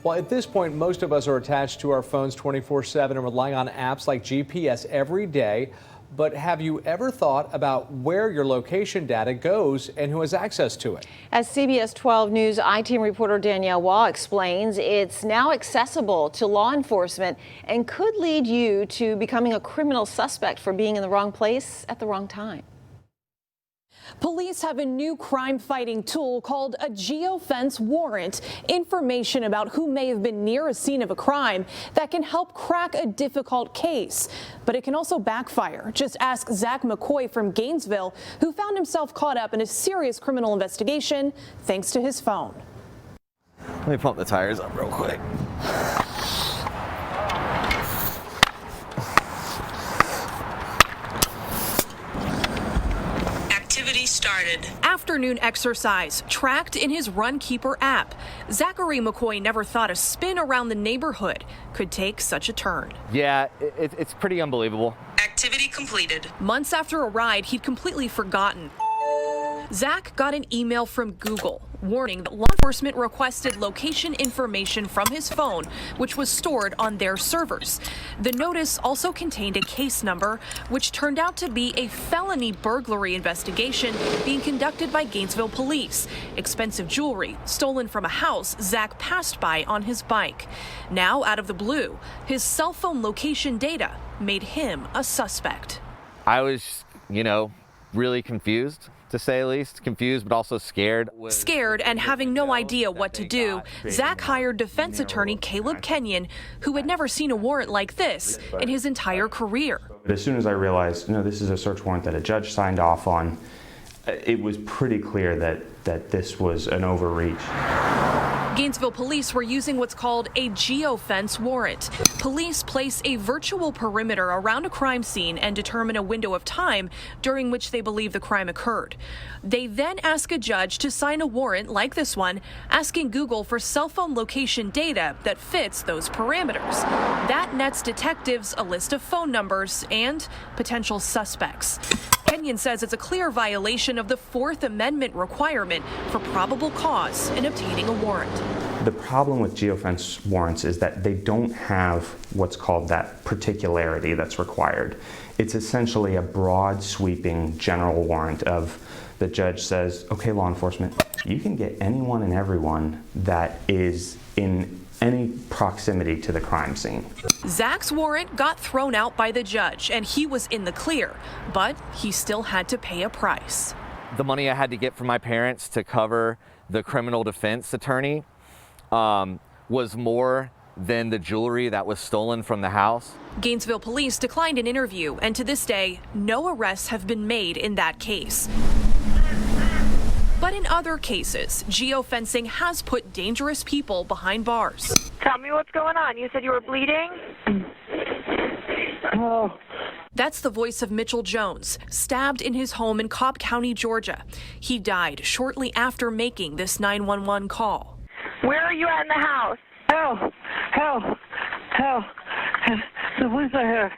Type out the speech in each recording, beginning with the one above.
Well, at this point, most of us are attached to our phones 24/7 and relying on apps like GPS every day. But have you ever thought about where your location data goes and who has access to it? As CBS 12 News I-Team reporter Danielle Waugh explains, it's now accessible to law enforcement and could lead you to becoming a criminal suspect for being in the wrong place at the wrong time. Police have a new crime-fighting tool called a Geofence Warrant, information about who may have been near a scene of a crime that can help crack a difficult case. But it can also backfire. Just ask Zach McCoy from Gainesville, who found himself caught up in a serious criminal investigation thanks to his phone. Let me pump the tires up real quick. Started. Afternoon exercise tracked in his Runkeeper app. Zachary McCoy never thought a spin around the neighborhood could take such a turn. Yeah, it's pretty unbelievable. Activity completed. Months after a ride he'd completely forgotten. Zach got an email from Google warning that law enforcement requested location information from his phone, which was stored on their servers. The notice also contained a case number, which turned out to be a felony burglary investigation being conducted by Gainesville police. Expensive jewelry stolen from a house Zach passed by on his bike. Now, out of the blue, his cell phone location data made him a suspect. I was, really confused, to say the least. Confused, but also scared. Scared and having no idea what to do, Zach hired defense attorney Caleb Kenyon, who had never seen a warrant like this in his entire career. But as soon as I realized, this is a search warrant that a judge signed off on, it was pretty clear that this was an overreach. Gainesville police were using what's called a geofence warrant. Police place a virtual perimeter around a crime scene and determine a window of time during which they believe the crime occurred. They then ask a judge to sign a warrant like this one, asking Google for cell phone location data that fits those parameters. That nets detectives a list of phone numbers and potential suspects. Kenyon says it's a clear violation of the Fourth Amendment requirement for probable cause in obtaining a warrant. The problem with geofence warrants is that they don't have what's called that particularity that's required. It's essentially a broad sweeping general warrant of the judge says, okay, law enforcement, you can get anyone and everyone that is in any proximity to the crime scene. Zach's warrant got thrown out by the judge and he was in the clear, but he still had to pay a price. The money I had to get from my parents to cover the criminal defense attorney was more than the jewelry that was stolen from the house. Gainesville police declined an interview, and to this day, no arrests have been made in that case. But in other cases, geofencing has put dangerous people behind bars. Tell me what's going on. You said you were bleeding? Oh. That's the voice of Mitchell Jones, stabbed in his home in Cobb County, Georgia. He died shortly after making this 911 call. Where are you at in the house? Help! Help! Help! The police are here.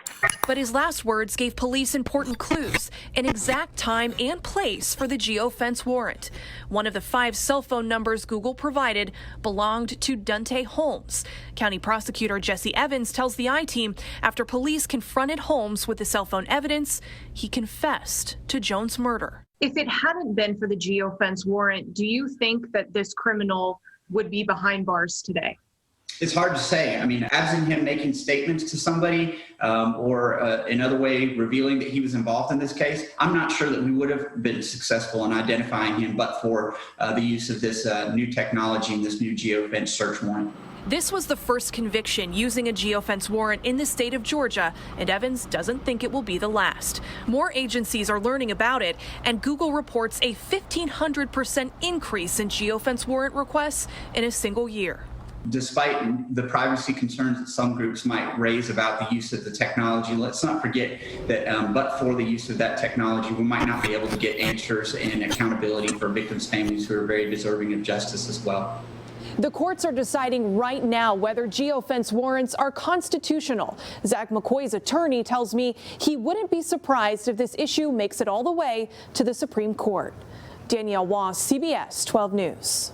But his last words gave police important clues, an exact time and place for the geofence warrant. One of the 5 cell phone numbers Google provided belonged to Dante Holmes. County prosecutor Jesse Evans tells the I-Team after police confronted Holmes with the cell phone evidence, he confessed to Jones' murder. If it hadn't been for the geofence warrant, do you think that this criminal would be behind bars today? It's hard to say. I mean, absent him making statements to somebody or another way revealing that he was involved in this case, I'm not sure that we would have been successful in identifying him but for the use of this new technology and this new geofence search warrant. This was the first conviction using a geofence warrant in the state of Georgia, and Evans doesn't think it will be the last. More agencies are learning about it, and Google reports a 1,500% increase in geofence warrant requests in a single year. Despite the privacy concerns that some groups might raise about the use of the technology, let's not forget that but for the use of that technology, we might not be able to get answers and accountability for victims' families who are very deserving of justice as well. The courts are deciding right now whether geofence warrants are constitutional. Zach McCoy's attorney tells me he wouldn't be surprised if this issue makes it all the way to the Supreme Court. Danielle Waugh, CBS 12 News.